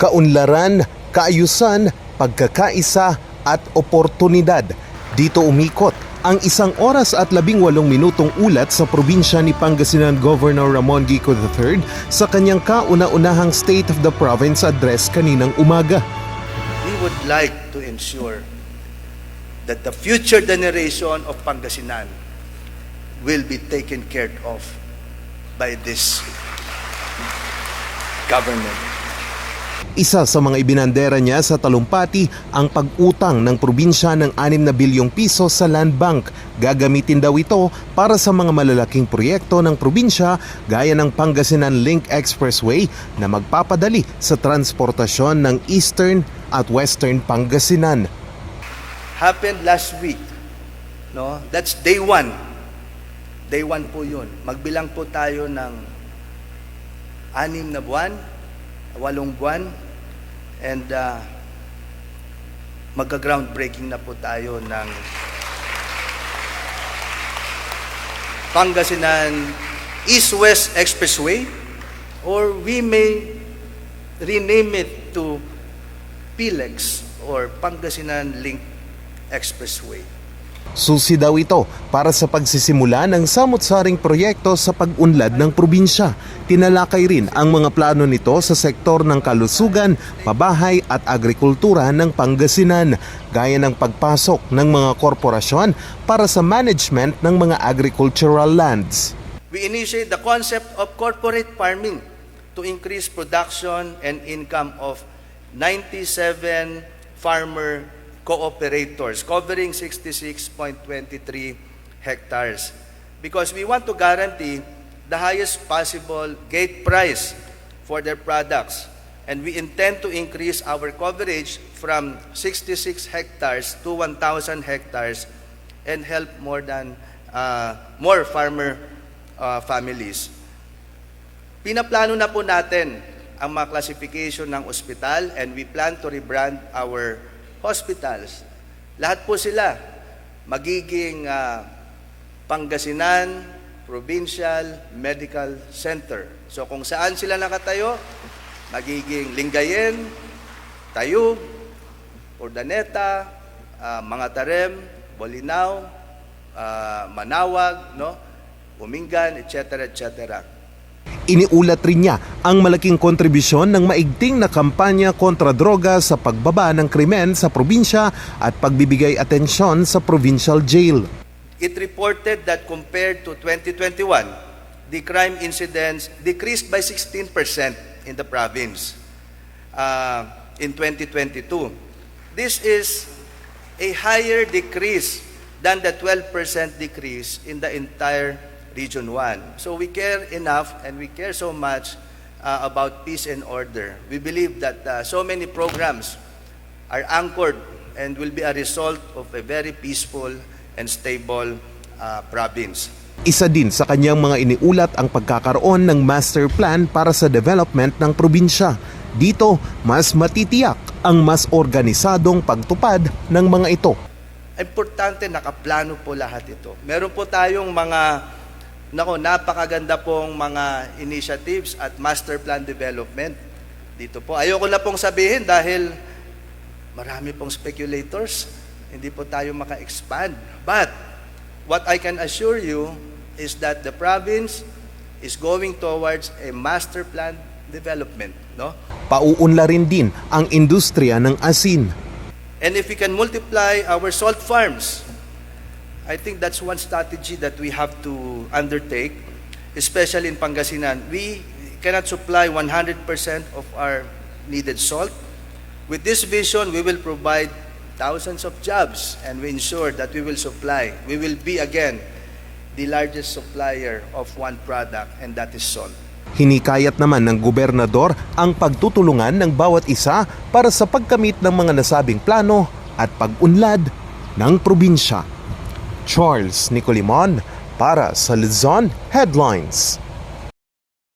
kaunlaran, kaayusan, pagkakaisa at oportunidad. Dito umikot ang 1 oras at 18 minutong ulat sa probinsya ni Pangasinan Governor Ramon Gico III sa kanyang kauna-unahang State of the Province address kaninang umaga. We would like to ensure that the future generation of Pangasinan will be taken care of by this government. Isa sa mga ibinandera niya sa talumpati ang pag-utang ng probinsya ng 6 na bilyong piso sa Land Bank. Gagamitin daw ito para sa mga malalaking proyekto ng probinsya gaya ng Pangasinan Link Expressway na magpapadali sa transportasyon ng Eastern at Western Pangasinan. Happened last week. No? That's day 1. Day 1 po yun. Magbilang po tayo ng 6 na buwan, 8 buwan, and magka-groundbreaking na po tayo ng Pangasinan East-West Expressway, or we may rename it to PLEX or Pangasinan Link Expressway. Susi daw ito para sa pagsisimula ng samut-saring proyekto sa pag-unlad ng probinsya. Tinalakay rin ang mga plano nito sa sektor ng kalusugan, pabahay at agrikultura ng Pangasinan, gaya ng pagpasok ng mga korporasyon para sa management ng mga agricultural lands. We initiate the concept of corporate farming to increase production and income of 97 farmer cooperators covering 66.23 hectares, because we want to guarantee the highest possible gate price for their products, and we intend to increase our coverage from 66 hectares to 1,000 hectares and help more farmer families. Pinaplano na po natin ang mga classification ng ospital, and we plan to rebrand our hospitals. Lahat po sila magiging Pangasinan Provincial Medical Center. So kung saan sila nakatayo, magiging Lingayen, Tayug, Urdaneta, Mangatarem, Bolinao, Manawag, no? Umingan, etc., etc. Iniulat rin niya ang malaking kontribusyon ng maigting na kampanya kontra droga sa pagbaba ng krimen sa probinsya at pagbibigay atensyon sa provincial jail. It reported that compared to 2021, the crime incidents decreased by 16% in the province in 2022. This is a higher decrease than the 12% decrease in the entire Region 1. So we care enough and we care so much about peace and order. We believe that so many programs are anchored and will be a result of a very peaceful and stable province. Isa din sa kanyang mga iniulat ang pagkakaroon ng master plan para sa development ng probinsya. Dito, mas matitiyak ang mas organisadong pagtupad ng mga ito. Importante, nakaplano po lahat ito. Meron po tayong napakaganda pong mga initiatives at master plan development dito po. Ayoko na pong sabihin dahil marami pong speculators, hindi po tayo maka-expand. But what I can assure you is that the province is going towards a master plan development, no? Pauunlarin din ang industriya ng asin. And if we can multiply our salt farms, I think that's one strategy that we have to undertake, especially in Pangasinan. We cannot supply 100% of our needed salt. With this vision, we will provide thousands of jobs, and we ensure that we will be again the largest supplier of one product, and that is salt. Hinikayat naman ng gobernador ang pagtutulungan ng bawat isa para sa pagkamit ng mga nasabing plano at pag-unlad ng probinsya. Charles Nicolimon para sa Luzon Headlines.